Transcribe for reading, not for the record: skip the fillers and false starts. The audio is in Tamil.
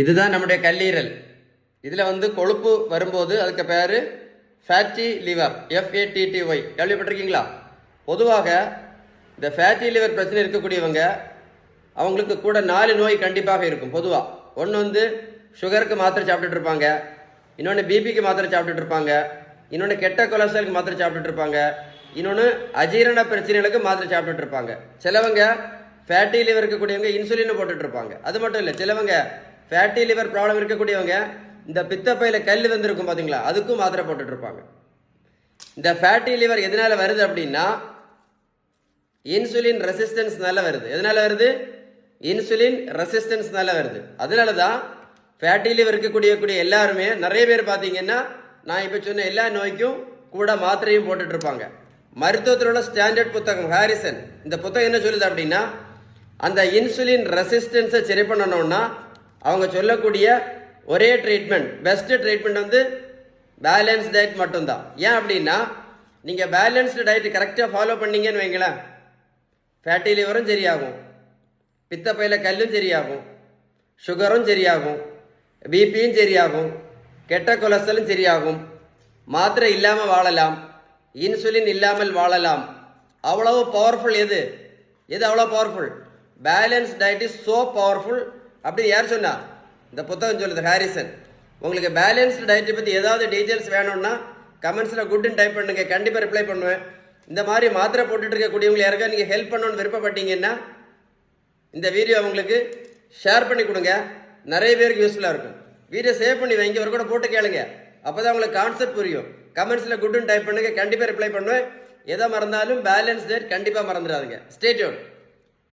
இதுதான் நம்முடைய கல்லீரல். இதில் வந்து கொழுப்பு வரும்போது அதுக்கு பேர் ஃபேட்டி லிவர், FATTY. கேள்விப்பட்டிருக்கீங்களா? பொதுவாக இந்த ஃபேட்டி லிவர் பிரச்சனை இருக்கக்கூடியவங்க அவங்களுக்கு கூட 4 நோய் கண்டிப்பாக இருக்கும். பொதுவாக ஒன்று வந்து சுகருக்கு மாத்திரை சாப்பிட்டுட்டு இருப்பாங்க, இன்னொன்று பிபிக்கு மாத்திரை சாப்பிட்டுட்டு இருப்பாங்க, இன்னொன்று கெட்ட கொலஸ்ட்ராலுக்கு மாத்திரை சாப்பிட்டுட்டு இருப்பாங்க, இன்னொன்று அஜீரண பிரச்சனைகளுக்கு மாத்திரை சாப்பிட்டுட்டு இருப்பாங்க. சிலவங்க ஃபேட்டி லிவர் இருக்கக்கூடியவங்க இன்சுலின் போட்டுட்டு இருப்பாங்க. அது மட்டும் இல்லை, சிலவங்க ஃபேட்டி லிவர் ப்ராப்ளம் இருக்கக்கூடியவங்க இந்த பித்தப்பையில கல் வந்திருக்கும் பார்த்தீங்களா, அதுக்கும் மாத்திரை போட்டுட்டு இருப்பாங்க. இந்த ஃபேட்டி லிவர் எதனால வருது அப்படின்னா இன்சுலின் ரெசிஸ்டன்ஸ்னால வருது. எதனால வருது? இன்சுலின் ரெசிஸ்டன்ஸ்னால வருது. அதனால தான் ஃபேட்டி லிவர் இருக்கக்கூடிய எல்லாருமே நிறைய பேர் பார்த்தீங்கன்னா நான் இப்போ சொன்ன எல்லா நோய்க்கும் கூட மாத்திரையும் போட்டுட்டு இருப்பாங்க. மருத்துவத்தில் உள்ள ஸ்டாண்டர்ட் புத்தகம் ஹாரிசன், இந்த புத்தகம் என்ன சொல்லுது அப்படின்னா அந்த இன்சுலின் ரெசிஸ்டன்ஸை சரி பண்ணணும்னா அவங்க சொல்லக்கூடிய ஒரே ட்ரீட்மெண்ட், பெஸ்ட் ட்ரீட்மெண்ட் வந்து பேலன்ஸ் டயட் மட்டும்தான். ஏன் அப்படின்னா நீங்கள் பேலன்ஸ்டு டயட் கரெக்டாக ஃபாலோ பண்ணீங்கன்னு வைங்களேன், ஃபேட்டி லிவரும் சரியாகும், பித்தப்பையில் கல்லும் சரியாகும், சுகரும் சரியாகும், பிபியும் சரியாகும், கெட்ட கொலஸ்ட்ராலும் சரியாகும், மாத்திரை இல்லாமல் வாழலாம், இன்சுலின் இல்லாமல் வாழலாம். அவ்வளவு பவர்ஃபுல் எது அவ்வளோ powerful? Balance diet is so powerful. அப்படி யார் சொன்னா? இந்த புத்தகம் சொல்லுது, ஹாரிசன். உங்களுக்கு பேலன்ஸ்டு டயட்டை பற்றி ஏதாவது டீட்டெயில்ஸ் வேணும்னா கமெண்ட்ஸில் குட்னு டைப் பண்ணுங்க, கண்டிப்பாக ரிப்ளை பண்ணுவேன். இந்த மாதிரி மாத்திரை போட்டுட்டு இருக்கக்கூடியவங்களை யாருக்கா நீங்கள் ஹெல்ப் பண்ணணும்னு விருப்பப்பட்டீங்கன்னா இந்த வீடியோ அவங்களுக்கு ஷேர் பண்ணி கொடுங்க, நிறைய பேருக்கு யூஸ்ஃபுல்லாக இருக்கும். வீடியோ சேவ் பண்ணி வைங்க, ஒரு கூட போட்டு கேளுங்க, அப்போ தான் உங்களுக்கு கான்செப்ட் புரியும். கமெண்ட்ஸில் குட்னு டைப் பண்ணுங்க, கண்டிப்பாக ரிப்ளை பண்ணுவேன். எதை மறந்தாலும் பேலன்ஸ் டயட் கண்டிப்பாக மறந்துடாதுங்க. Stay tune.